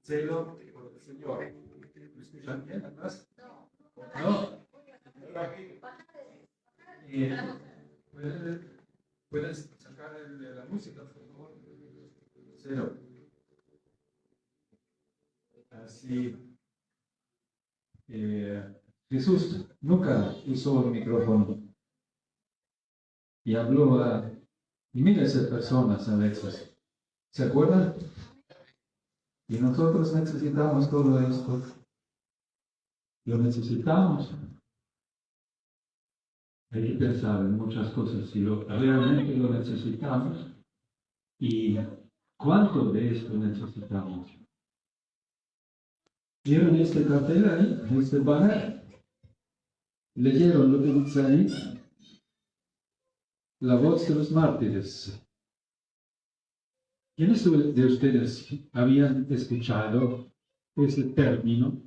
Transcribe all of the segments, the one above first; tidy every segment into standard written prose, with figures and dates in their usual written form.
celo por el Señor. ¿Me escuchan bien atrás? ¿No? ¿Puedes sacar la música, por favor? Celo. Así. Jesús nunca usó el micrófono y habló a miles de personas a veces. ¿Se acuerdan? Y nosotros necesitamos todo esto. Lo necesitamos. Hay que pensar en muchas cosas si realmente lo necesitamos y cuánto de esto necesitamos. ¿Vieron este cartel ahí? Este banner. ¿Leyeron lo que dice ahí? La voz de los mártires. ¿Quiénes de ustedes habían escuchado ese término?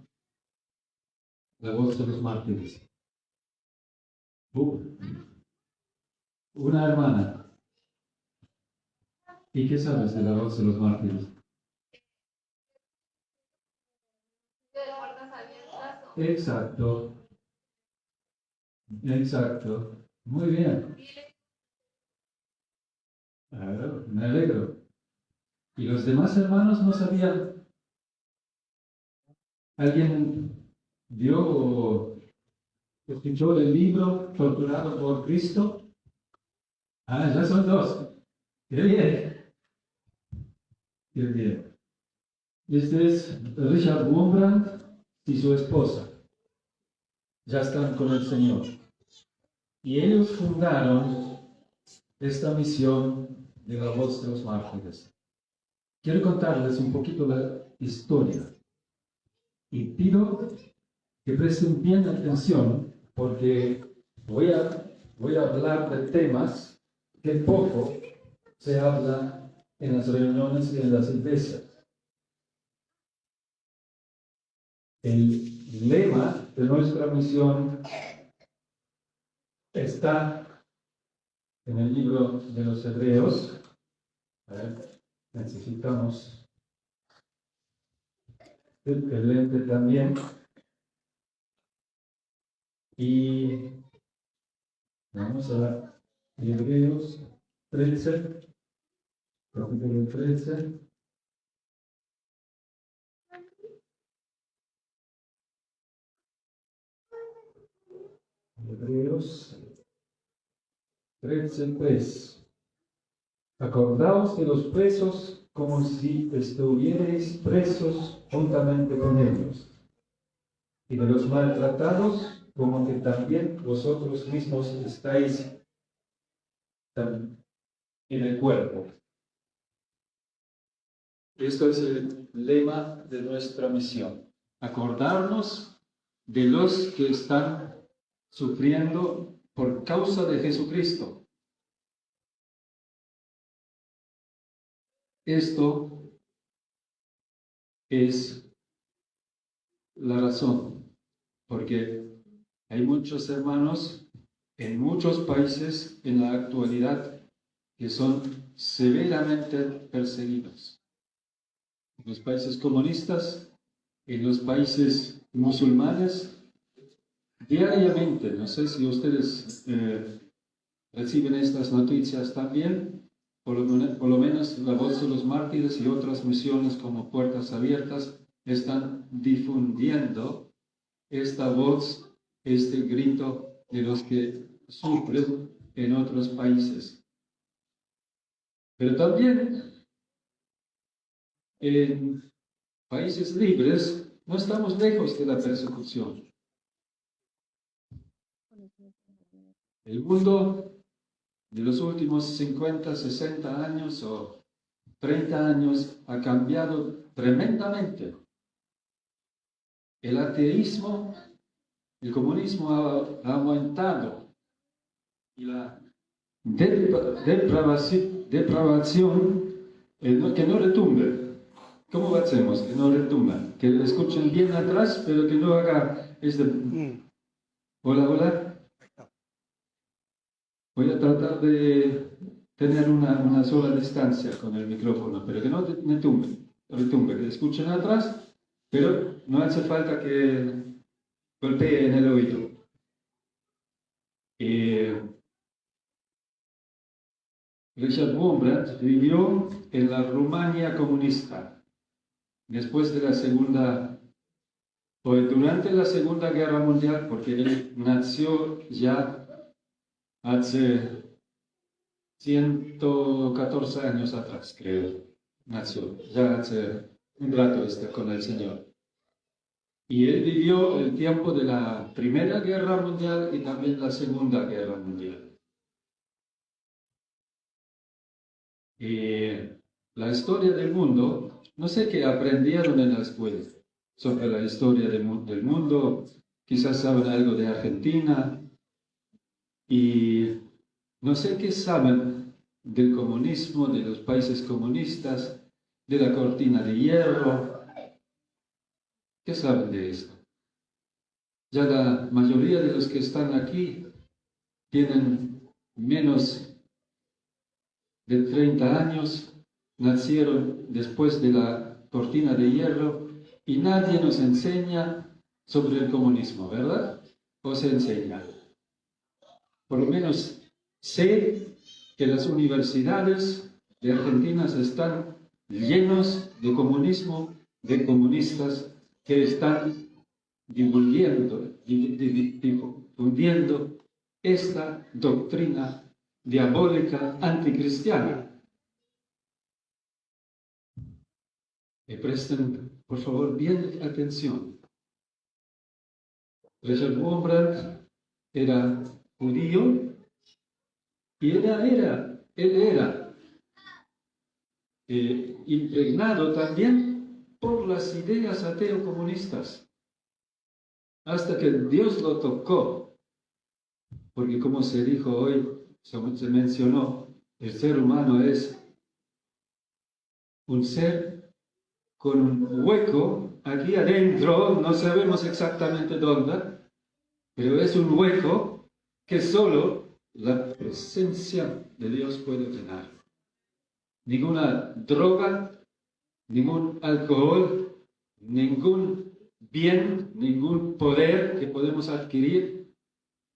La voz de los mártires. Una hermana. ¿Y qué sabes de la voz de los mártires? Exacto. Exacto. Muy bien. Claro, me alegro. ¿Y los demás hermanos no sabían? ¿Alguien vio o escuchó el libro Torturado por Cristo? Ah, ya son dos. ¡Qué bien! ¡Qué bien! Este es Richard Wurmbrand y su esposa. Ya están con el Señor. Y ellos fundaron esta misión de la voz de los mártires. Quiero contarles un poquito la historia. Y pido que presten bien atención porque voy a hablar de temas que poco se habla en las reuniones y en las iglesias. El lema de nuestra misión está en el libro de los Hebreos. A ver, necesitamos el lente también. Y vamos a Hebreos 13, capítulo 13. Hebreos 13:3. Acordaos de los presos como si estuvierais presos juntamente con ellos, y de los maltratados como que también vosotros mismos estáis en el cuerpo. Esto es el lema de nuestra misión. Acordarnos de los que están sufriendo por causa de Jesucristo. Esto es la razón, porque hay muchos hermanos en muchos países en la actualidad que son severamente perseguidos. En los países comunistas, en los países musulmanes, diariamente, no sé si ustedes reciben estas noticias también, por lo menos la voz de los mártires y otras misiones como Puertas Abiertas están difundiendo esta voz, este grito de los que sufren en otros países. Pero también en países libres no estamos lejos de la persecución. El mundo de los últimos 50, 60 años o 30 años ha cambiado tremendamente. El ateísmo, el comunismo ha aumentado y la depravación que no retumbe. ¿Cómo hacemos que no retumba? Que lo escuchen bien atrás, pero que no haga este... Hola, hola. Voy a tratar de tener una sola distancia con el micrófono, pero que no me tumbe. retumbe, que escuchen atrás, pero no hace falta que golpee en el oído. Richard Wurmbrand vivió en la Rumania comunista después de la durante la Segunda Guerra Mundial, porque él nació ya hace 114 años atrás, creo. Nació, ya hace un rato está con el Señor. Y él vivió el tiempo de la Primera Guerra Mundial y también la Segunda Guerra Mundial. Y la historia del mundo, no sé qué aprendieron en la escuela sobre la historia del mundo, quizás saben algo de Argentina, y no sé qué saben del comunismo, de los países comunistas, de la cortina de hierro. ¿Qué saben de esto? Ya la mayoría de los que están aquí tienen menos de 30 años, nacieron después de la cortina de hierro y nadie nos enseña sobre el comunismo, ¿verdad? ¿O se enseña? Por lo menos sé que las universidades de Argentina están llenos de comunismo, de comunistas que están difundiendo esta doctrina diabólica anticristiana. Y presten, por favor, bien atención. Richard Wurmbrand era judío y él era impregnado también por las ideas ateo-comunistas, hasta que Dios lo tocó, porque como se dijo hoy, se mencionó, el ser humano es un ser con un hueco aquí adentro, no sabemos exactamente dónde, pero es un hueco que solo la presencia de Dios puede llenar. Ninguna droga, ningún alcohol, ningún bien, ningún poder que podemos adquirir.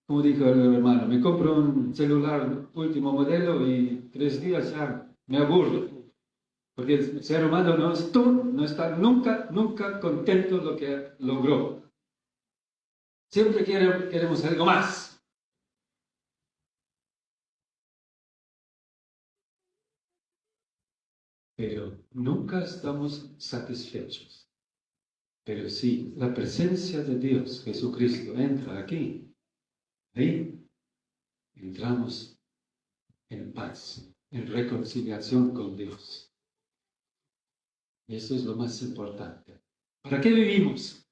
Como dijo el hermano, me compro un celular último modelo y 3 días ya me aburro. Porque el ser humano no está nunca contento de lo que logró. Siempre queremos algo más. Pero nunca estamos satisfechos. Pero si la presencia de Dios, Jesucristo, entra aquí, ahí entramos en paz, en reconciliación con Dios. Y eso es lo más importante. ¿Para qué vivimos?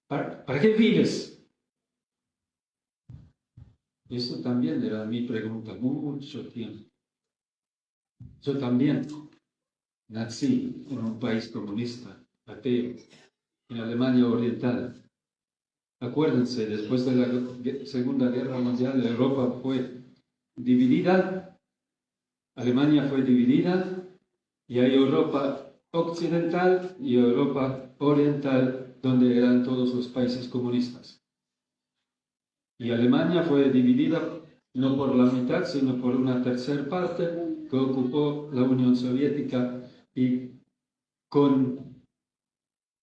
¿Para qué vives? Eso también era mi pregunta mucho tiempo. Yo también nací en un país comunista, ateo, en Alemania Oriental. Acuérdense, después de la Segunda Guerra Mundial, Europa fue dividida, Alemania fue dividida, y hay Europa occidental y Europa oriental, donde eran todos los países comunistas. Y Alemania fue dividida no por la mitad, sino por una tercera parte que ocupó la Unión Soviética, y con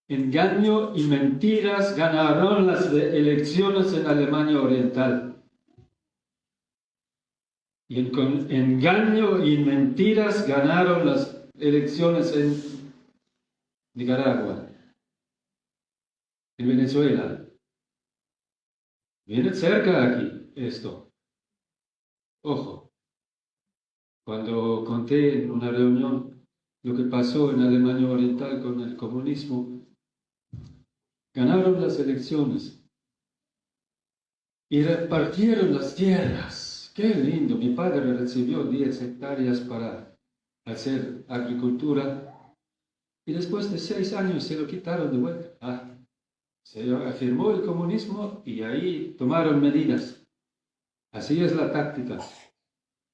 engaño y mentiras ganaron las elecciones en Alemania Oriental. Y con engaño y mentiras ganaron las elecciones en Nicaragua, en Venezuela. Viene cerca aquí esto. Ojo, cuando conté en una reunión lo que pasó en Alemania Oriental con el comunismo, ganaron las elecciones y repartieron las tierras. ¡Qué lindo! Mi padre recibió 10 hectáreas para hacer agricultura y después de 6 años se lo quitaron de vuelta. Se afirmó el comunismo y ahí tomaron medidas. Así es la táctica.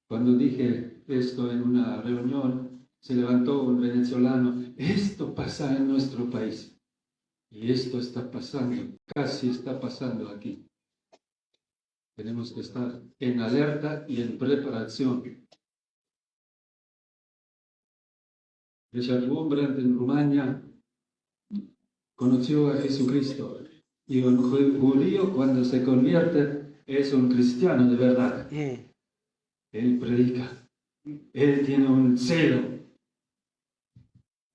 Cuando dije esto en una reunión, se levantó un venezolano, esto pasa en nuestro país. Y esto está pasando, casi está pasando aquí. Tenemos que estar en alerta y en preparación. Richard Wurmbrand en Rumania conoció a Jesucristo. Y un judío cuando se convierte es un cristiano de verdad. Él predica. Él tiene un celo.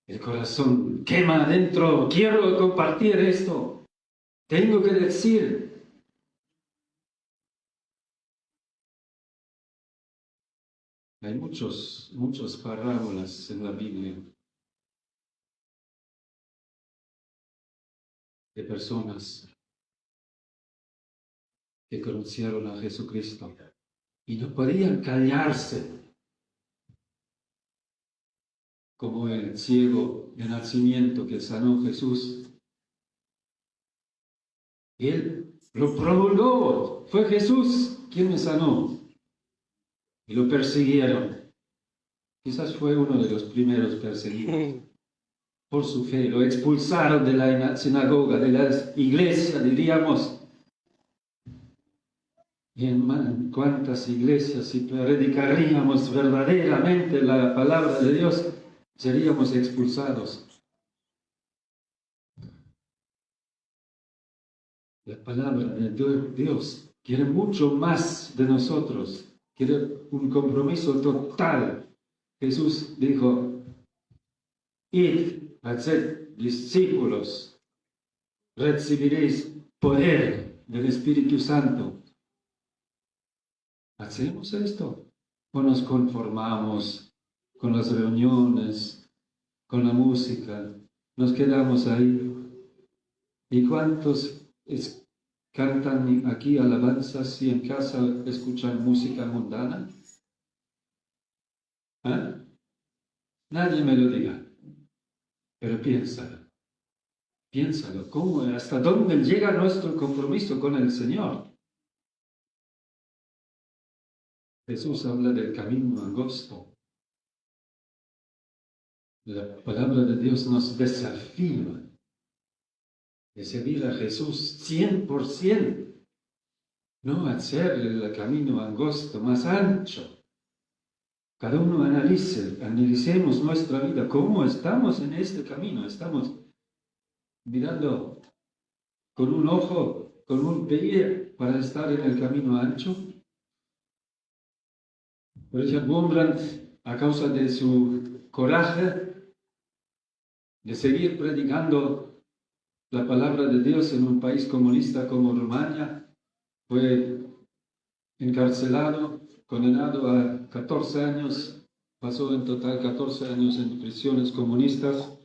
El corazón quema adentro. Quiero compartir esto. Tengo que decir. Hay muchas parábolas en la Biblia de personas que conocieron a Jesucristo y no podían callarse, como el ciego de nacimiento que sanó Jesús. Él lo promulgó, fue Jesús quien me sanó. Y lo persiguieron. Quizás fue uno de los primeros perseguidos por su fe. Lo expulsaron de la sinagoga, de la iglesia, diríamos. Y en cuántas iglesias, si predicaríamos verdaderamente la palabra de Dios, seríamos expulsados. La palabra de Dios quiere mucho más de nosotros. Quiere un compromiso total. Jesús dijo, id, haced discípulos, recibiréis poder del Espíritu Santo. ¿Hacemos esto? ¿O nos conformamos con las reuniones, con la música? Nos quedamos ahí. ¿Y cuántos cantan aquí alabanzas y en casa escuchan música mundana? ¿Ah? Nadie me lo diga. Pero piénsalo. Piénsalo. ¿Cómo, hasta dónde llega nuestro compromiso con el Señor? Jesús habla del camino angosto. La palabra de Dios nos desafía de seguir a Jesús 100%, no hacer el camino angosto más ancho. Cada uno analicemos nuestra vida, cómo estamos en este camino. Estamos mirando con un ojo, con un pie para estar en el camino ancho. Richard Wurmbrand, a causa de su coraje de seguir predicando la palabra de Dios en un país comunista como Rumania, fue encarcelado, condenado a 14 años, pasó en total 14 años en prisiones comunistas,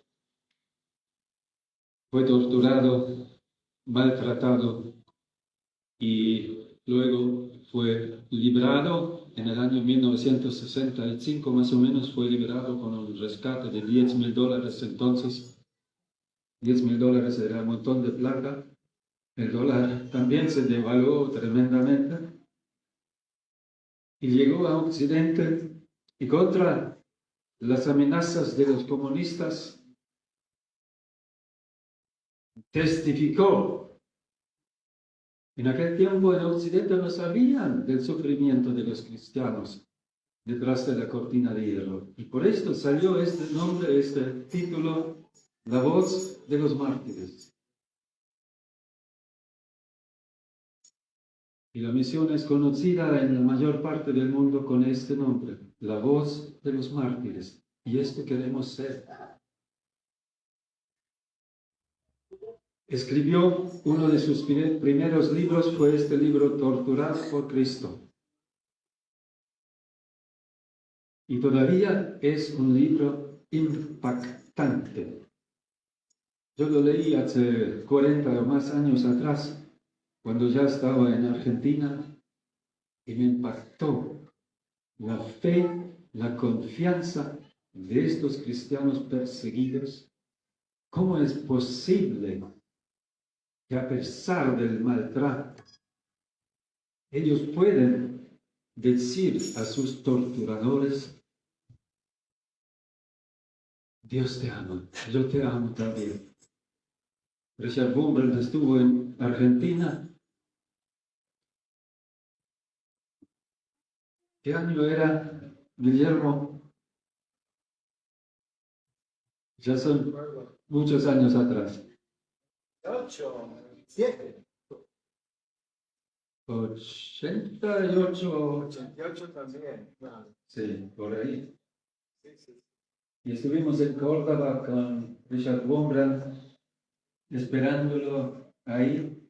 fue torturado, maltratado y luego fue librado. En el año 1965 más o menos fue liberado con un rescate de $10,000. Entonces $10,000 era un montón de plata. El dólar también se devaluó tremendamente. Y llegó a Occidente y contra las amenazas de los comunistas testificó. En aquel tiempo en Occidente no sabían del sufrimiento de los cristianos detrás de la cortina de hierro. Y por esto salió este nombre, este título, La voz de los mártires. Y la misión es conocida en la mayor parte del mundo con este nombre, La voz de los mártires. Y esto queremos ser. Escribió uno de sus primeros libros, fue este libro, Torturado por Cristo. Y todavía es un libro impactante. Yo lo leí hace 40 o más años atrás, cuando ya estaba en Argentina, y me impactó la fe, la confianza de estos cristianos perseguidos. ¿Cómo es posible que a pesar del maltrato, ellos pueden decir a sus torturadores, Dios te ama, yo te amo también. Richard Wurmbrand estuvo en Argentina. ¿Qué año era, Guillermo? Ya son muchos años atrás. 7. 88. 88 también, claro. Sí, por ahí. Sí. Y estuvimos en Córdoba con Richard Wurmbrand, esperándolo ahí,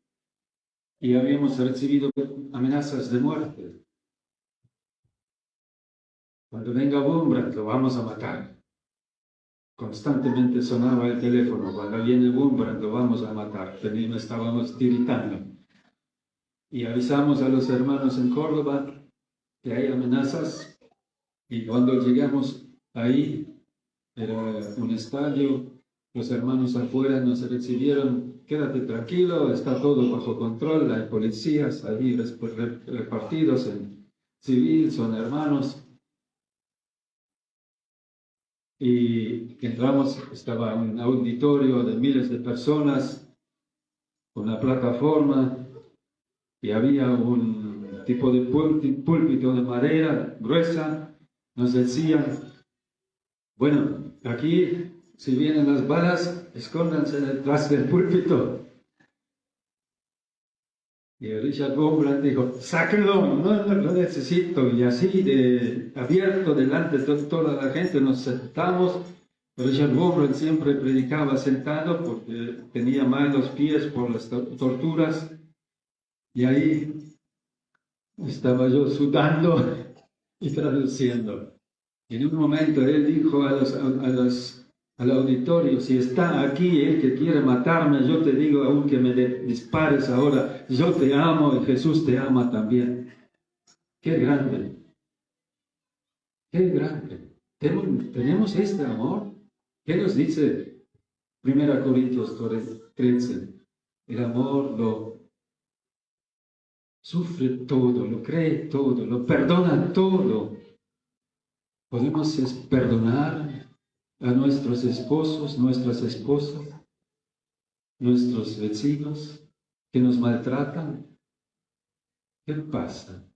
y habíamos recibido amenazas de muerte. Cuando venga Wurmbrand, lo vamos a matar. Constantemente sonaba el teléfono, cuando viene Wurmbrand, lo vamos a matar. Estábamos tiritando. Y avisamos a los hermanos en Córdoba que hay amenazas, y cuando llegamos ahí, era un estadio, los hermanos afuera nos recibieron: quédate tranquilo, está todo bajo control, hay policías ahí repartidos en civil, son hermanos. Y entramos, estaba un auditorio de miles de personas, una plataforma, y había un tipo de púlpito de madera gruesa. Nos decían: bueno, aquí, si vienen las balas, escóndanse detrás del púlpito. Y Richard Wurmbrand dijo: sáquenlo, no lo necesito. Y así, abierto delante de toda la gente, nos sentamos. Richard Wurmbrand siempre predicaba sentado porque tenía mal los pies por las torturas. Y ahí estaba yo sudando y traduciendo. Y en un momento él dijo al auditorio: si está aquí el que quiere matarme, yo te digo, aunque me dispares ahora, yo te amo y Jesús te ama también. ¡Qué grande! ¡Qué grande! ¿Tenemos este amor? ¿Qué nos dice 1 Corintios 13? El amor lo sufre todo, lo cree todo, lo perdona todo. Podemos perdonar a nuestros esposos, nuestras esposas, nuestros vecinos que nos maltratan. ¿Qué pasa?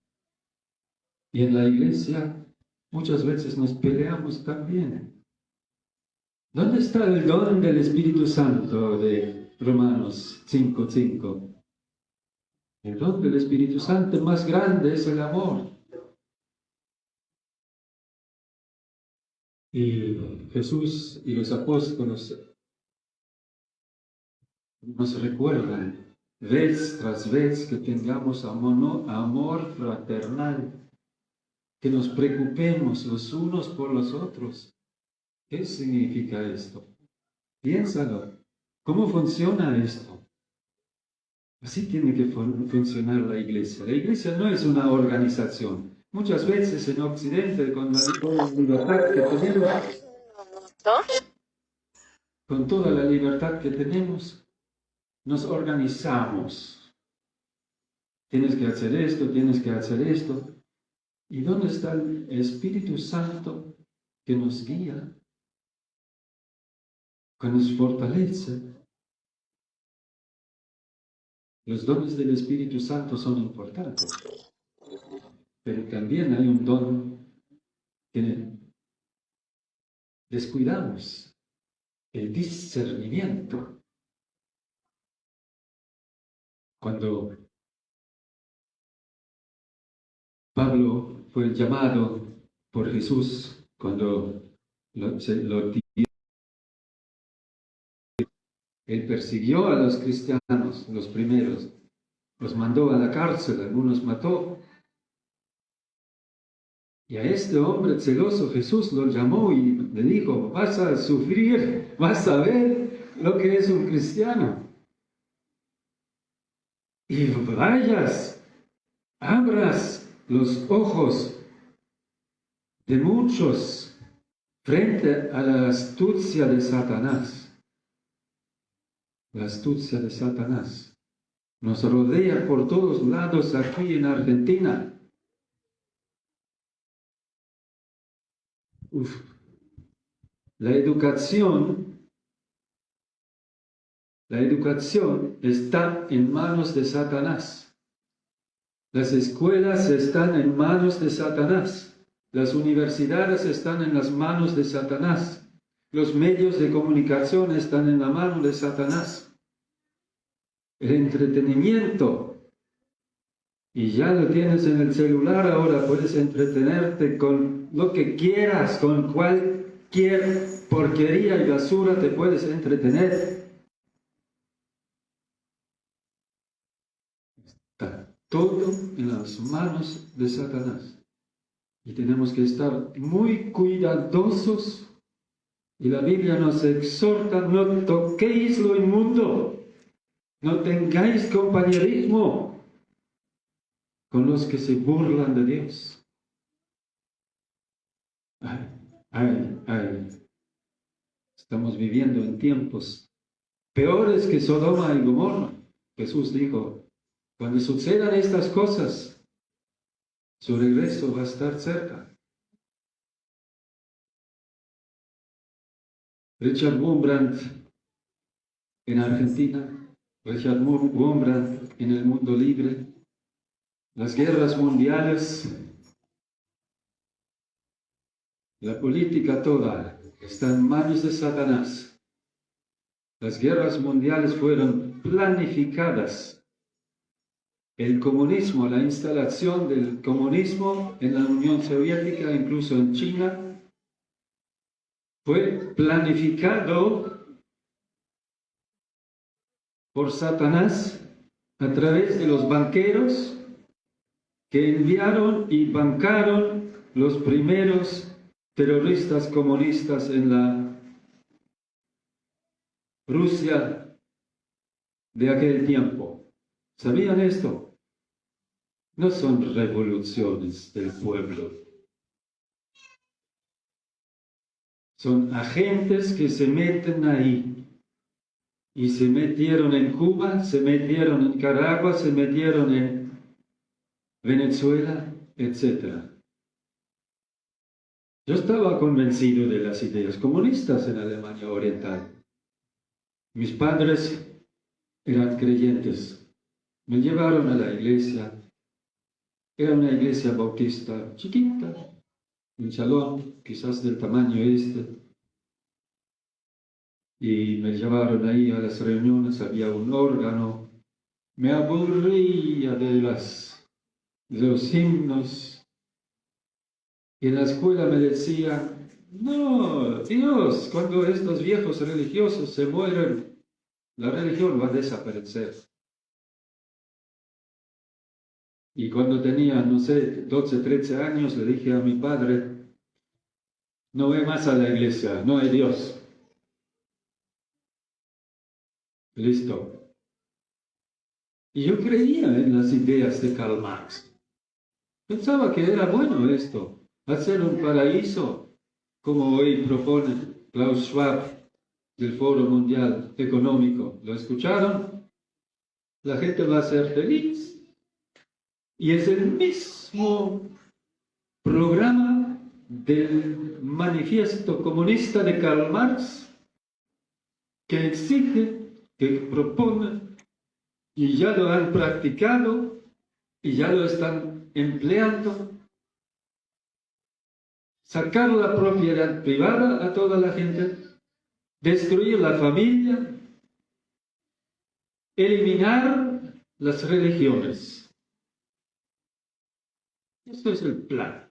Y en la iglesia muchas veces nos peleamos también. ¿Dónde está el don del Espíritu Santo de Romanos 5:5? El don del Espíritu Santo más grande es el amor. Y Jesús y los apóstoles nos recuerdan vez tras vez que tengamos amor fraternal, que nos preocupemos los unos por los otros. ¿Qué significa esto? Piénsalo. ¿Cómo funciona esto? Así tiene que funcionar la iglesia. La iglesia no es una organización. Muchas veces en Occidente, con toda la libertad que tenemos, nos organizamos. Tienes que hacer esto, tienes que hacer esto. ¿Y dónde está el Espíritu Santo que nos guía, que nos fortalece? Los dones del Espíritu Santo son importantes, pero también hay un don que descuidamos: el discernimiento. Cuando Pablo fue llamado por Jesús, cuando él persiguió a los cristianos, los primeros, los mandó a la cárcel, algunos mató. Y a este hombre celoso Jesús lo llamó y le dijo: vas a sufrir, vas a ver lo que es un cristiano. Y vayas, abras los ojos de muchos frente a la astucia de Satanás. La astucia de Satanás nos rodea por todos lados aquí en Argentina. La educación está en manos de Satanás. Las escuelas están en manos de Satanás. Las universidades están en las manos de Satanás. Los medios de comunicación están en la mano de Satanás. El entretenimiento, y ya lo tienes en el celular ahora, puedes entretenerte con lo que quieras, con cualquier porquería y basura te puedes entretener. Está todo en las manos de Satanás. Y tenemos que estar muy cuidadosos. Y la Biblia nos exhorta, no toquéis lo inmundo. No tengáis compañerismo con los que se burlan de Dios. Estamos viviendo en tiempos peores que Sodoma y Gomorra. Jesús dijo, cuando sucedan estas cosas, su regreso va a estar cerca. Richard Wurmbrand en Argentina, Richard Wurmbrand en el mundo libre, las guerras mundiales, la política toda está en manos de Satanás. Las guerras mundiales fueron planificadas. El comunismo, la instalación del comunismo en la Unión Soviética, incluso en China, fue planificado por Satanás a través de los banqueros que enviaron y bancaron los primeros terroristas comunistas en la Rusia de aquel tiempo. ¿Sabían esto? No son revoluciones del pueblo. Son agentes que se meten ahí. Y se metieron en Cuba, se metieron en Nicaragua, se metieron en Venezuela, etc. Yo estaba convencido de las ideas comunistas en Alemania Oriental. Mis padres eran creyentes. Me llevaron a la iglesia. Era una iglesia bautista chiquita, un salón, quizás del tamaño este. Y me llevaron ahí a las reuniones, había un órgano. Me aburría de los himnos. Y en la escuela me decía, no, Dios, cuando estos viejos religiosos se mueren, la religión va a desaparecer. Y cuando tenía, no sé, 12, 13 años, le dije a mi padre, no ve más a la iglesia, no hay Dios. Listo. Y yo creía en las ideas de Karl Marx. Pensaba que era bueno esto, hacer un paraíso, como hoy propone Klaus Schwab del Foro Mundial Económico. ¿Lo escucharon? La gente va a ser feliz. Y es el mismo programa del manifiesto comunista de Karl Marx que exige, que propone, y ya lo han practicado, y ya lo están empleando, sacar la propiedad privada a toda la gente, destruir la familia, eliminar las religiones. Esto es el plan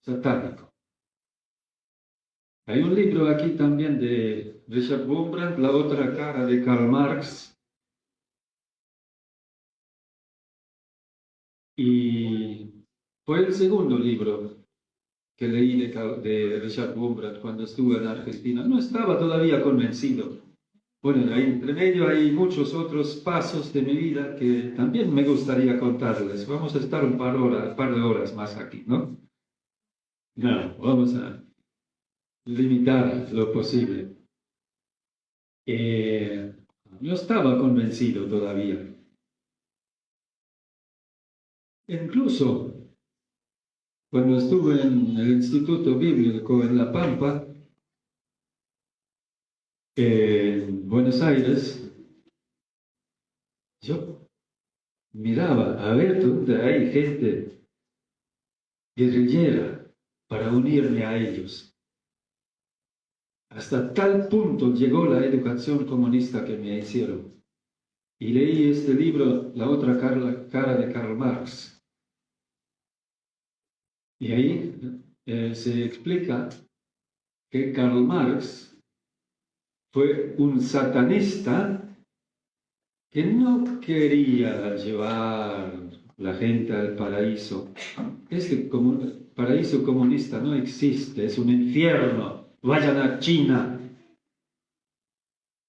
satánico. Hay un libro aquí también de Richard Wurmbrand, La otra cara de Karl Marx. Y fue el segundo libro que leí de Richard Wurmbrand cuando estuve en Argentina. No estaba todavía convencido. Bueno, ahí entre medio hay muchos otros pasos de mi vida que también me gustaría contarles. Vamos a estar un par de horas más aquí, ¿no? No, vamos a limitar lo posible. No estaba convencido todavía. Incluso cuando estuve en el Instituto Bíblico en La Pampa, en Buenos Aires, yo miraba a ver dónde hay gente guerrillera para unirme a ellos. Hasta tal punto llegó la educación comunista que me hicieron. Y leí este libro, La otra cara de Karl Marx. Y ahí se explica que Karl Marx fue un satanista que no quería llevar la gente al paraíso. Este paraíso comunista no existe, es un infierno. Vayan a China,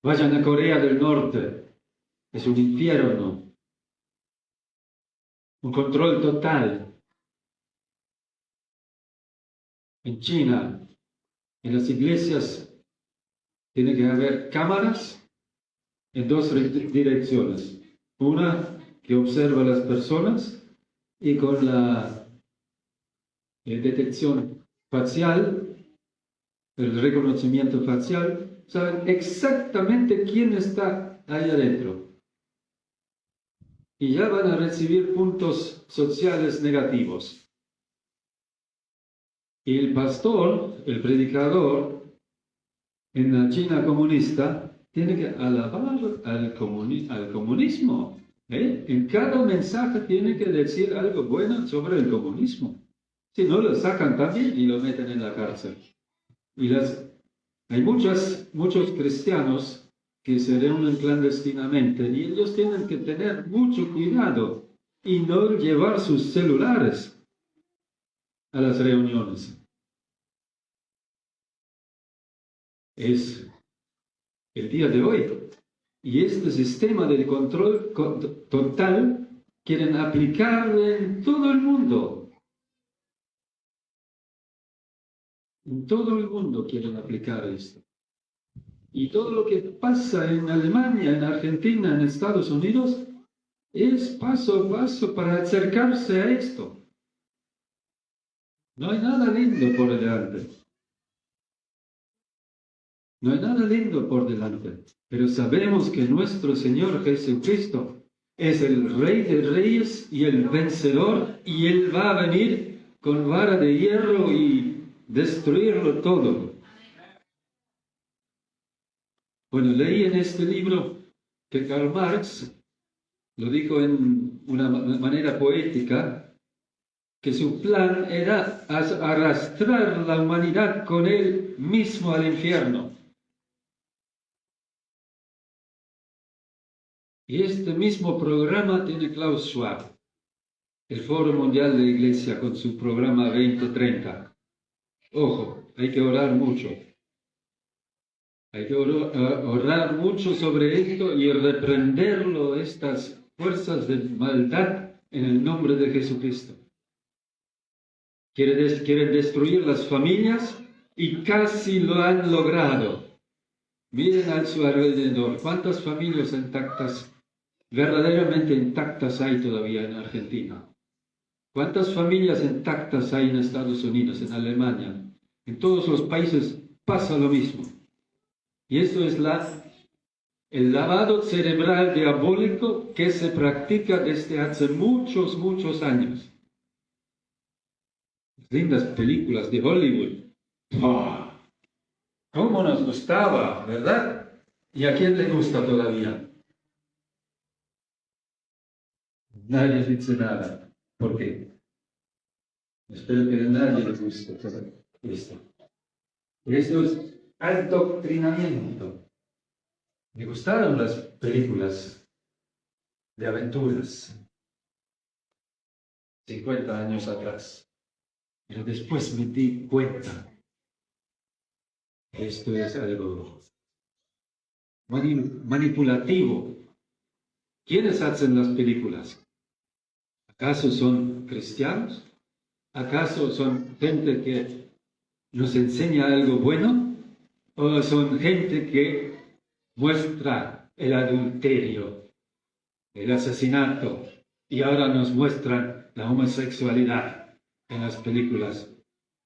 vayan a Corea del Norte, es un infierno. Un control total. En China, en las iglesias, tiene que haber cámaras en dos direcciones. Una que observa a las personas y con la detección facial, el reconocimiento facial, saben exactamente quién está ahí adentro. Y ya van a recibir puntos sociales negativos. Y el pastor, el predicador, en la China comunista, tiene que alabar al comunismo. En cada mensaje tiene que decir algo bueno sobre el comunismo. Si no, lo sacan también y lo meten en la cárcel. Y hay muchos cristianos que se reúnen clandestinamente y ellos tienen que tener mucho cuidado y no llevar sus celulares a las reuniones. Es el día de hoy. Y este sistema de control total quieren aplicarlo en todo el mundo. En todo el mundo quieren aplicar esto. Y todo lo que pasa en Alemania, en Argentina, en Estados Unidos, es paso a paso para acercarse a esto. No hay nada lindo por delante. No hay nada lindo por delante, pero sabemos que nuestro Señor Jesucristo es el Rey de Reyes y el vencedor, y Él va a venir con vara de hierro y destruirlo todo. Bueno, leí en este libro que Karl Marx lo dijo en una manera poética, que su plan era arrastrar la humanidad con él mismo al infierno. Y este mismo programa tiene Klaus Schwab, el Foro Mundial de Iglesia, con su programa 2030. Ojo, hay que orar mucho. Hay que orar mucho sobre esto y reprenderlo, estas fuerzas de maldad, en el nombre de Jesucristo. Quieren destruir las familias y casi lo han logrado. Miren a su alrededor, cuántas familias intactas, verdaderamente intactas hay todavía en Argentina. ¿Cuántas familias intactas hay en Estados Unidos, en Alemania? En todos los países pasa lo mismo. Y eso es el lavado cerebral diabólico que se practica desde hace muchos, muchos años. Lindas películas de Hollywood. ¡Oh! ¿Cómo nos gustaba, verdad? ¿Y a quién le gusta todavía? Nadie dice nada. ¿Por qué? Espero que a nadie le guste esto. Esto es adoctrinamiento. Me gustaron las películas de aventuras 50 años atrás. Pero después me di cuenta. Esto es algo manipulativo. ¿Quiénes hacen las películas? ¿Acaso son cristianos? ¿Acaso son gente que nos enseña algo bueno? ¿O son gente que muestra el adulterio, el asesinato, y ahora nos muestran la homosexualidad en las películas?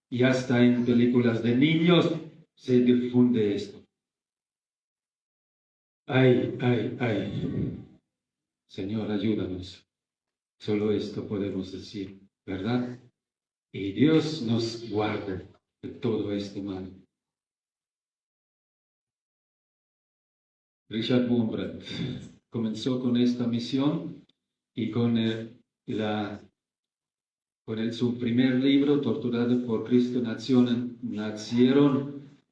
Y hasta en películas de niños se difunde esto. Ay, ay, ay. Señor, ayúdanos. Solo esto podemos decir, ¿verdad? Y Dios nos guarde de todo este mal. Richard Wurmbrand comenzó con esta misión y con su primer libro, Torturado por Cristo, nacieron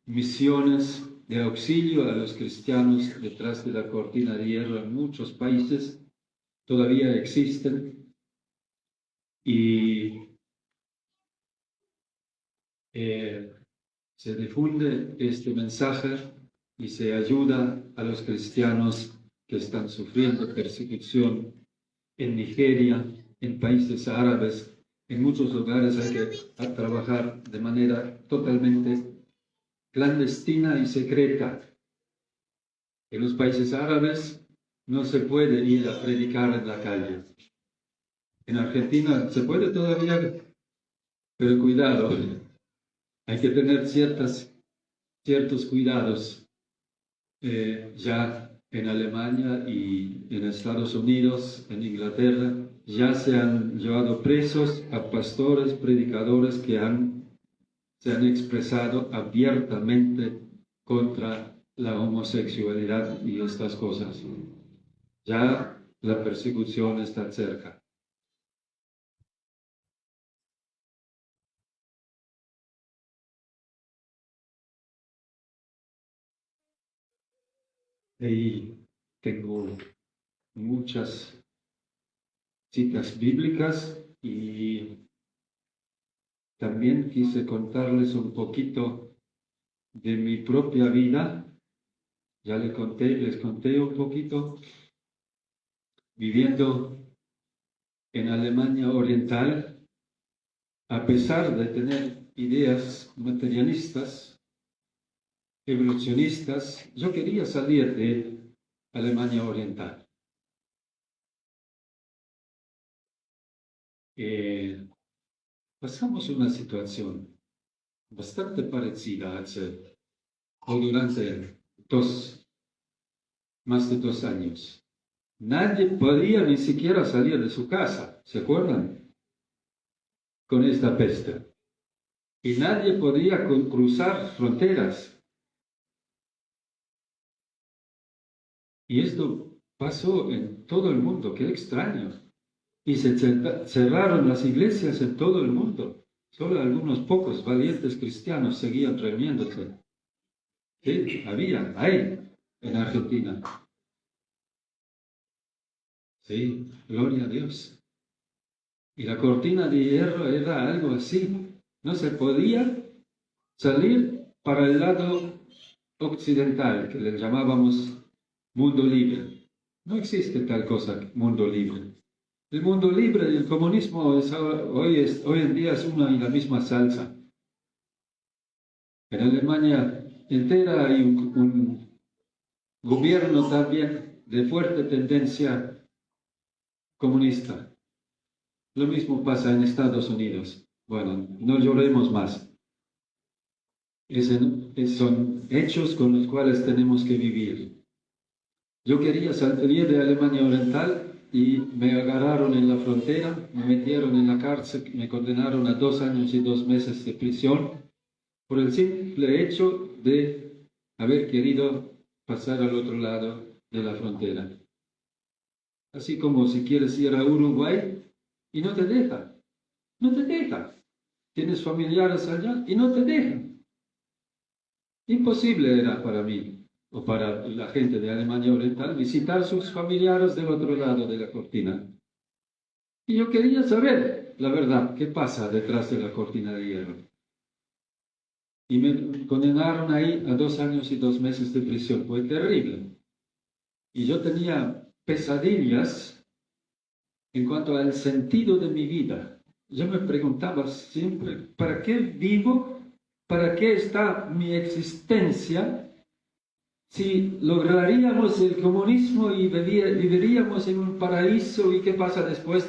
misiones de auxilio a los cristianos detrás de la cortina de hierro en muchos países. Todavía existen y se difunde este mensaje y se ayuda a los cristianos que están sufriendo persecución en Nigeria, en países árabes. En muchos lugares hay que trabajar de manera totalmente clandestina y secreta. En los países árabes no se puede ir a predicar en la calle. En Argentina se puede todavía, pero cuidado, hay que tener ciertos cuidados. Ya en Alemania y en Estados Unidos, en Inglaterra, ya se han llevado presos a pastores, predicadores que se han expresado abiertamente contra la homosexualidad y estas cosas. Ya la persecución está cerca. Y tengo muchas citas bíblicas y también quise contarles un poquito de mi propia vida. Ya les conté un poquito, viviendo en Alemania Oriental, a pesar de tener ideas materialistas, evolucionistas, yo quería salir de Alemania Oriental. Pasamos una situación bastante parecida durante más de 2 años. Nadie podía ni siquiera salir de su casa, ¿se acuerdan? Con esta peste. Y nadie podía cruzar fronteras. Y esto pasó en todo el mundo, qué extraño. Y se cerraron las iglesias en todo el mundo. Solo algunos pocos valientes cristianos seguían reuniéndose. Sí, hay en Argentina. Sí, gloria a Dios. Y la cortina de hierro era algo así. No se podía salir para el lado occidental, que le llamábamos mundo libre. No existe tal cosa, mundo libre. El mundo libre y el comunismo hoy en día es una y la misma salsa. En Alemania entera hay un gobierno también de fuerte tendencia comunista. Lo mismo pasa en Estados Unidos. Bueno, no lloremos más. Son hechos con los cuales tenemos que vivir. Yo quería salir de Alemania Oriental y me agarraron en la frontera, me metieron en la cárcel, me condenaron a 2 años y 2 meses de prisión por el simple hecho de haber querido pasar al otro lado de la frontera. Así como si quieres ir a Uruguay y no te dejan. Tienes familiares allá y no te dejan. Imposible era para mí o para la gente de Alemania Oriental visitar sus familiares del otro lado de la cortina. Y yo quería saber la verdad, qué pasa detrás de la cortina de hierro. Y me condenaron ahí a 2 años y 2 meses de prisión. Fue terrible. Y yo tenía pesadillas en cuanto al sentido de mi vida. Yo me preguntaba siempre, ¿para qué vivo? ¿Para qué está mi existencia? Si lograríamos el comunismo y viviríamos en un paraíso, ¿y qué pasa después?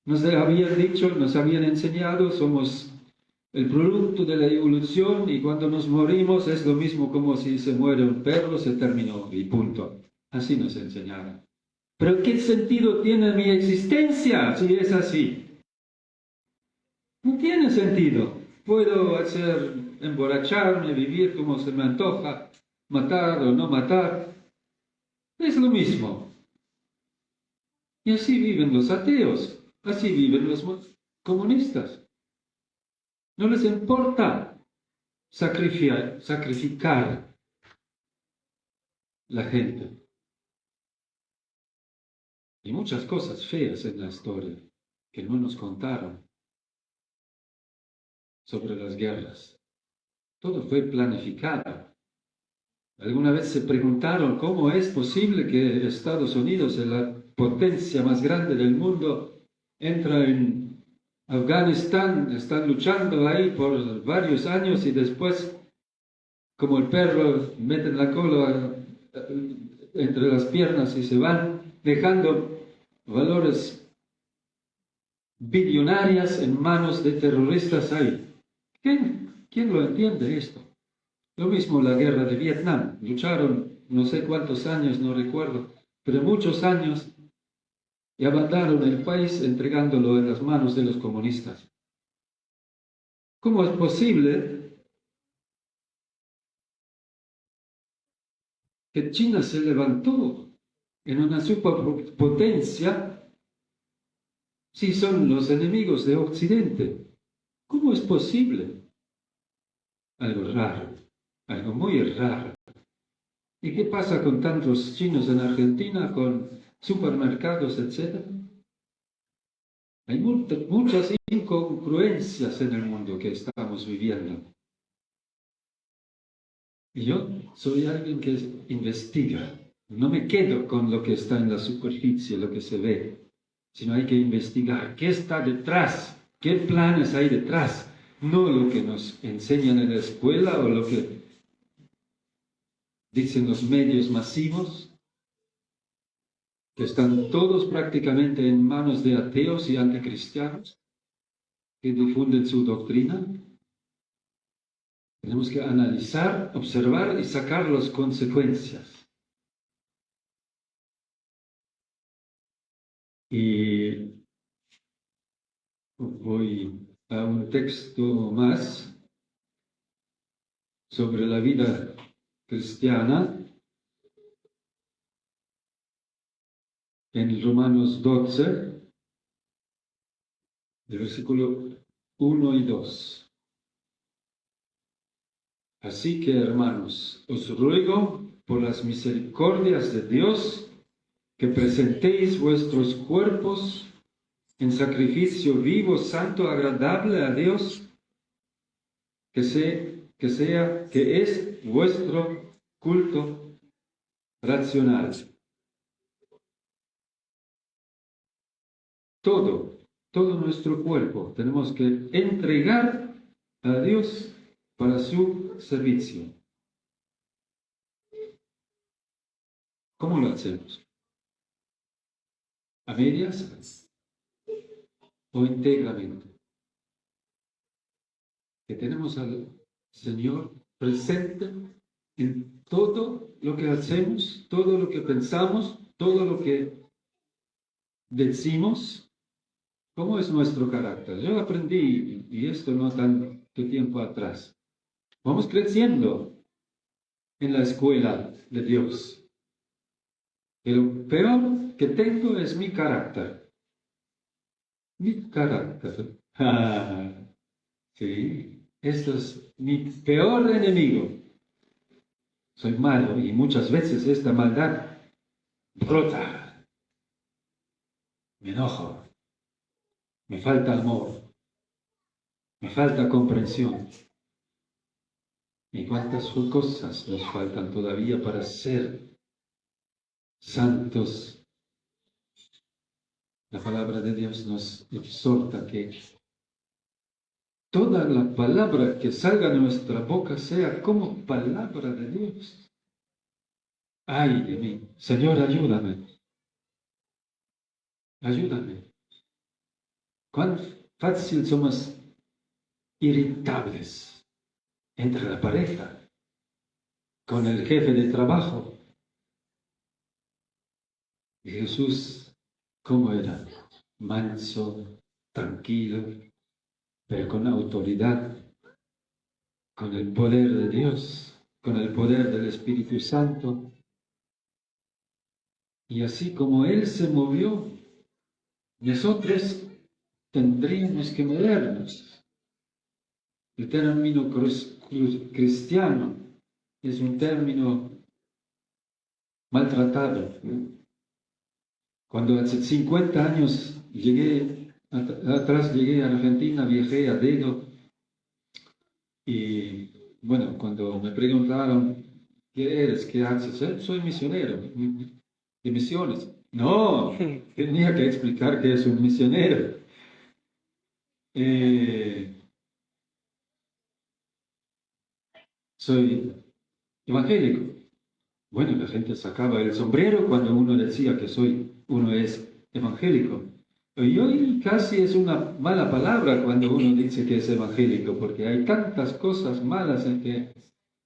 Nos habían dicho, nos habían enseñado, somos el producto de la evolución y cuando nos morimos es lo mismo como si se muere un perro, se terminó y punto. Así nos enseñaron. Pero ¿qué sentido tiene mi existencia si es así? No tiene sentido. Puedo emborracharme, vivir como se me antoja, matar o no matar. Es lo mismo. Y así viven los ateos, así viven los comunistas. No les importa sacrificar la gente. Y muchas cosas feas en la historia que no nos contaron sobre las guerras. Todo fue planificado. ¿Alguna vez se preguntaron cómo es posible que Estados Unidos, la potencia más grande del mundo, entra en Afganistán, están luchando ahí por varios años y después, como el perro, meten la cola entre las piernas y se van dejando valores billonarias en manos de terroristas ahí? ¿Quién lo entiende esto? Lo mismo la guerra de Vietnam. Lucharon no sé cuántos años, no recuerdo, pero muchos años y abandonaron el país entregándolo en las manos de los comunistas. ¿Cómo es posible que China se levantó en una superpotencia si son los enemigos de Occidente? ¿Cómo es posible? Algo raro, algo muy raro. ¿Y qué pasa con tantos chinos en Argentina, con supermercados, etcétera? Hay muchas incongruencias en el mundo que estamos viviendo. Y yo soy alguien que investiga. No me quedo con lo que está en la superficie, lo que se ve, sino hay que investigar qué está detrás, qué planes hay detrás, no lo que nos enseñan en la escuela o lo que dicen los medios masivos, que están todos prácticamente en manos de ateos y anticristianos que difunden su doctrina. Tenemos que analizar, observar y sacar las consecuencias. Y voy a un texto más sobre la vida cristiana en Romanos 12, del versículo 1 y 2. Así que, hermanos, os ruego por las misericordias de Dios que presentéis vuestros cuerpos en sacrificio vivo, santo, agradable a Dios, que es vuestro culto racional. Todo nuestro cuerpo tenemos que entregar a Dios para su servicio. ¿Cómo lo hacemos? ¿A medias o íntegramente? Que tenemos al Señor presente en todo lo que hacemos, todo lo que pensamos, todo lo que decimos. ¿Cómo es nuestro carácter? Yo aprendí, y esto no tanto tiempo atrás, vamos creciendo en la escuela de Dios. Y lo peor que tengo es mi carácter. Mi carácter. Sí, esto es mi peor enemigo. Soy malo y muchas veces esta maldad brota. Me enojo. Me falta amor. Me falta comprensión. ¿Y cuántas cosas nos faltan todavía para ser santos? La palabra de Dios nos exhorta que toda la palabra que salga de nuestra boca sea como palabra de Dios. Ay de mí, Señor, ayúdame. Ayúdame. Cuán fácil somos irritables entre la pareja, con el jefe de trabajo. Y Jesús, ¿cómo era? Manso, tranquilo, pero con autoridad, con el poder de Dios, con el poder del Espíritu Santo. Y así como Él se movió, nosotros tendríamos que movernos. El término cristiano es un término maltratado. Cuando hace 50 años llegué a Argentina, viajé a dedo, y bueno, cuando me preguntaron, ¿qué eres? ¿Qué haces? Soy misionero de misiones. No, tenía que explicar que es un misionero. Soy evangélico. Bueno, la gente sacaba el sombrero cuando uno decía que uno es evangélico. Y hoy casi es una mala palabra cuando uno dice que es evangélico, porque hay tantas cosas malas en que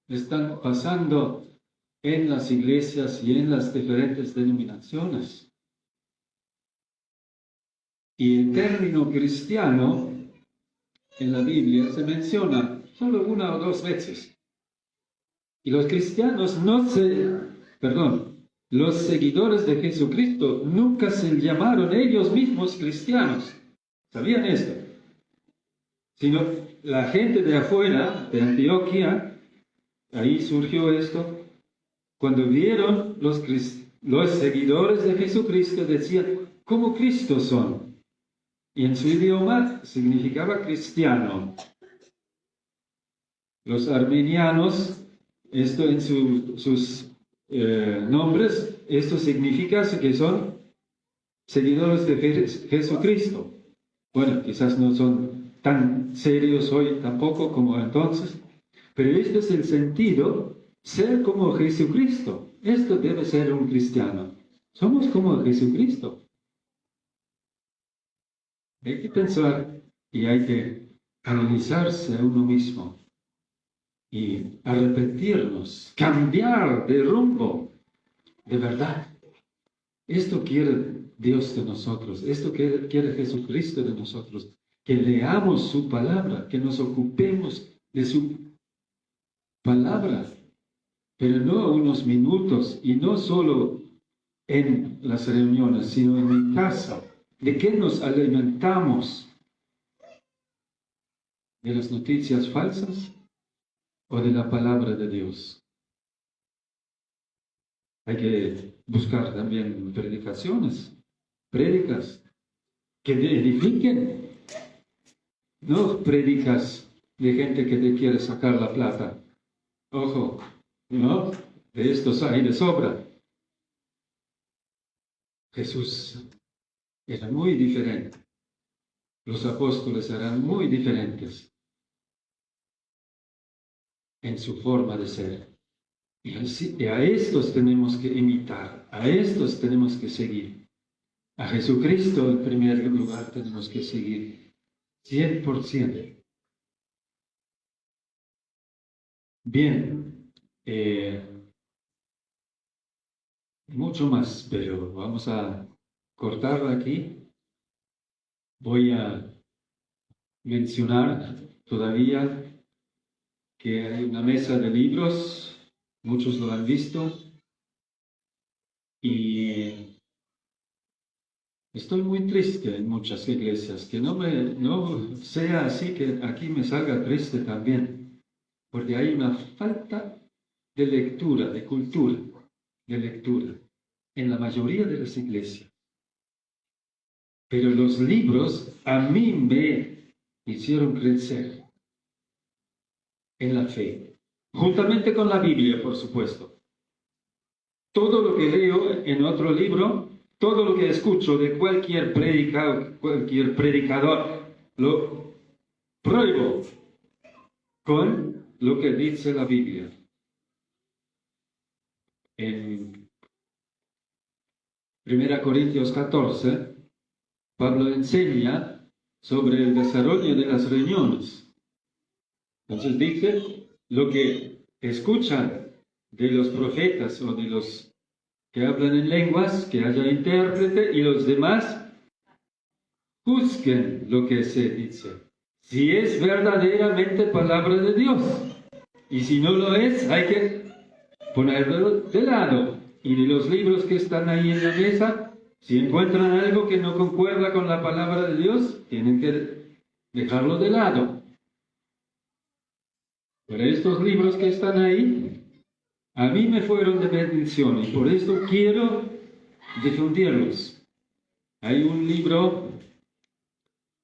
están pasando en las iglesias y en las diferentes denominaciones. Y el término cristiano en la Biblia se menciona solo una o dos veces. Y los cristianos los seguidores de Jesucristo nunca se llamaron ellos mismos cristianos. ¿Sabían esto? Sino la gente de afuera, de Antioquía, ahí surgió esto, cuando vieron los seguidores de Jesucristo, decían, ¿cómo Cristo son? Y en su idioma significaba cristiano. Los armenianos, esto en sus nombres, esto significa que son seguidores de Jesucristo. Bueno, quizás no son tan serios hoy tampoco como entonces, pero este es el sentido, ser como Jesucristo. Esto debe ser un cristiano. Somos como Jesucristo. Hay que pensar y hay que analizarse a uno mismo y arrepentirnos, cambiar de rumbo, de verdad. Esto quiere Dios de nosotros, esto quiere Jesucristo de nosotros, que leamos su palabra, que nos ocupemos de su palabra, pero no unos minutos y no solo en las reuniones, sino en mi casa. ¿De qué nos alimentamos? ¿De las noticias falsas o de la palabra de Dios? Hay que buscar también prédicas que edifiquen, no prédicas de gente que te quiere sacar la plata. Ojo, no, de estos hay de sobra. Jesús era muy diferente. Los apóstoles eran muy diferentes en su forma de ser. Y a estos tenemos que imitar, a estos tenemos que seguir. A Jesucristo en primer lugar tenemos que seguir, 100%. Bien, mucho más, pero vamos a cortarlo aquí. Voy a mencionar todavía que hay una mesa de libros, muchos lo han visto, y estoy muy triste en muchas iglesias, que no sea así, que aquí me salga triste también, porque hay una falta de lectura, de cultura, de lectura, en la mayoría de las iglesias. Pero los libros a mí me hicieron crecer en la fe, juntamente con la Biblia, por supuesto. Todo lo que leo en otro libro, todo lo que escucho de cualquier predicador, lo pruebo con lo que dice la Biblia. En 1 Corintios 14, Pablo enseña sobre el desarrollo de las reuniones. Entonces dice, lo que escuchan de los profetas o de los que hablan en lenguas, que haya intérprete, y los demás juzguen lo que se dice. Si es verdaderamente palabra de Dios. Y si no lo es, hay que ponerlo de lado. Y de los libros que están ahí en la mesa, si encuentran algo que no concuerda con la palabra de Dios, tienen que dejarlo de lado. Pero estos libros que están ahí, a mí me fueron de bendición y por esto quiero difundirlos. Hay un libro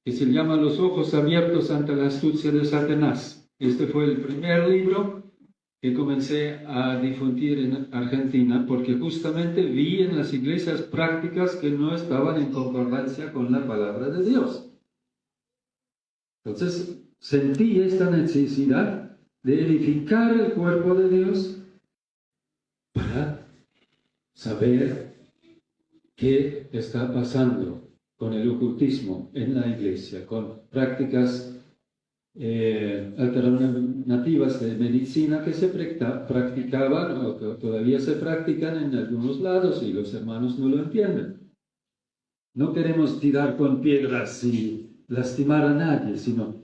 que se llama Los ojos abiertos ante la astucia de Satanás. Este fue el primer libro que comencé a difundir en Argentina porque justamente vi en las iglesias prácticas que no estaban en concordancia con la palabra de Dios. Entonces sentí esta necesidad de edificar el cuerpo de Dios para saber qué está pasando con el ocultismo en la iglesia, con prácticas alternativas de medicina que se practicaban o que todavía se practican en algunos lados y los hermanos no lo entienden. No queremos tirar con piedras y lastimar a nadie, sino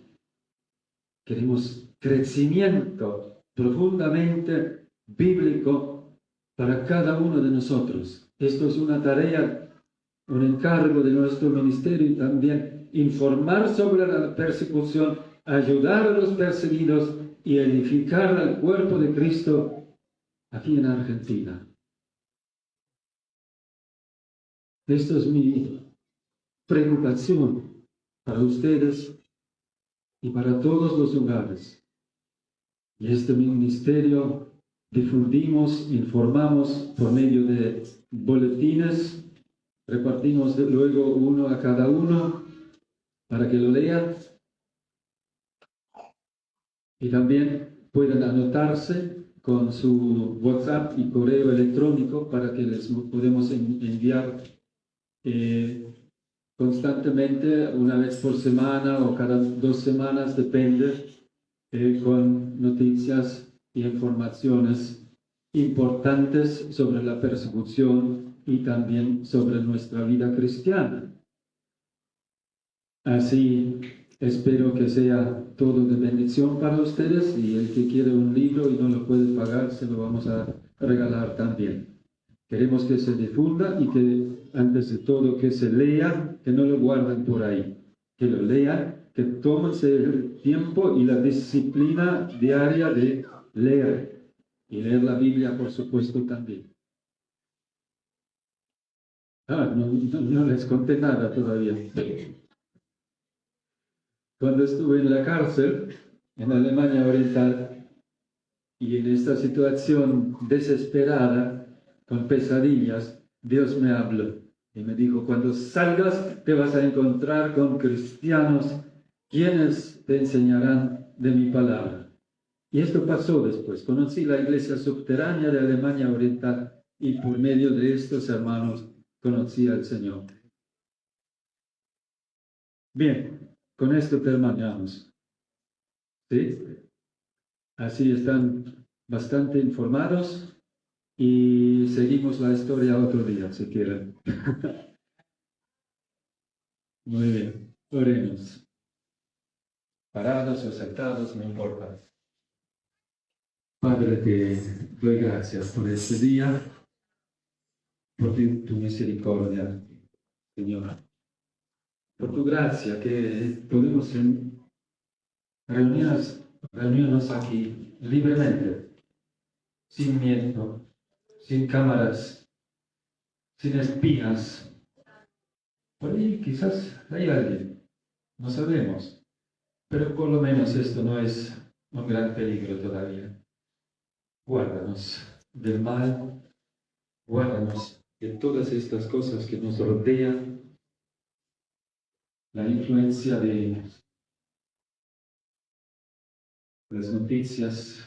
queremos crecimiento profundamente bíblico para cada uno de nosotros. Esto es una tarea, un encargo de nuestro ministerio y también informar sobre la persecución, ayudar a los perseguidos y edificar al cuerpo de Cristo aquí en Argentina. Esto es mi preocupación para ustedes y para todos los hogares. Y este ministerio difundimos, informamos por medio de boletines, repartimos luego uno a cada uno para que lo lean y también pueden anotarse con su WhatsApp y correo electrónico para que les podemos enviar constantemente, una vez por semana o cada 2 semanas, depende, con noticias y informaciones importantes sobre la persecución y también sobre nuestra vida cristiana. Así espero que sea todo de bendición para ustedes y el que quiere un libro y no lo puede pagar, se lo vamos a regalar también. Queremos que se difunda y que antes de todo que se lea, que no lo guarden por ahí, que lo lean, que tómense el tiempo y la disciplina diaria de leer y leer la Biblia, por supuesto, también. No les conté nada todavía. Cuando estuve en la cárcel, en Alemania Oriental, y en esta situación desesperada, con pesadillas, Dios me habló y me dijo, cuando salgas te vas a encontrar con cristianos quienes te enseñarán de mi palabra. Y esto pasó después. Conocí la iglesia subterránea de Alemania Oriental y por medio de estos hermanos conocí al Señor. Bien, con esto terminamos. ¿Sí? Así están bastante informados. Y seguimos la historia otro día, si quieren. Muy bien, oremos. Parados o sentados, no importa. Padre, te doy gracias por este día, por tu misericordia, Señor. Por tu gracia que podemos reunirnos aquí libremente, sin miedo, sin cámaras, sin espías. Por ahí quizás hay alguien, no sabemos, pero por lo menos esto no es un gran peligro todavía. Guárdanos del mal, guárdanos de todas estas cosas que nos rodean, la influencia de las noticias,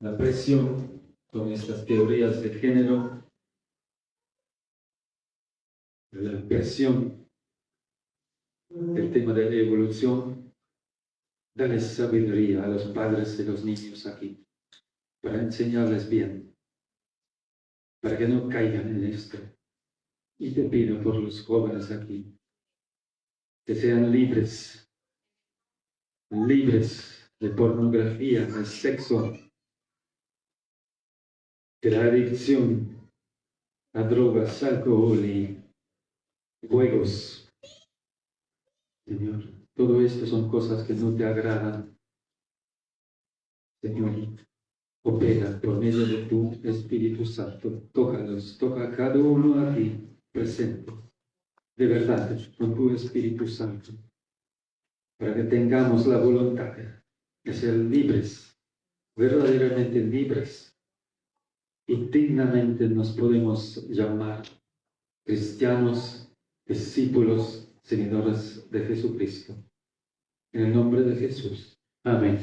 la presión con estas teorías de género, la presión el tema de la evolución, dale sabiduría a los padres de los niños aquí, para enseñarles bien, para que no caigan en esto. Y te pido por los jóvenes aquí, que sean libres de pornografía, de sexo, de la adicción a drogas, alcohol y juegos. Señor, todo esto son cosas que no te agradan. Señor, opera por medio de tu Espíritu Santo. Tócalos, toca a cada uno aquí presente, de verdad, con tu Espíritu Santo, para que tengamos la voluntad de ser libres, verdaderamente libres, y dignamente nos podemos llamar cristianos, discípulos, seguidores de Jesucristo. En el nombre de Jesús. Amén.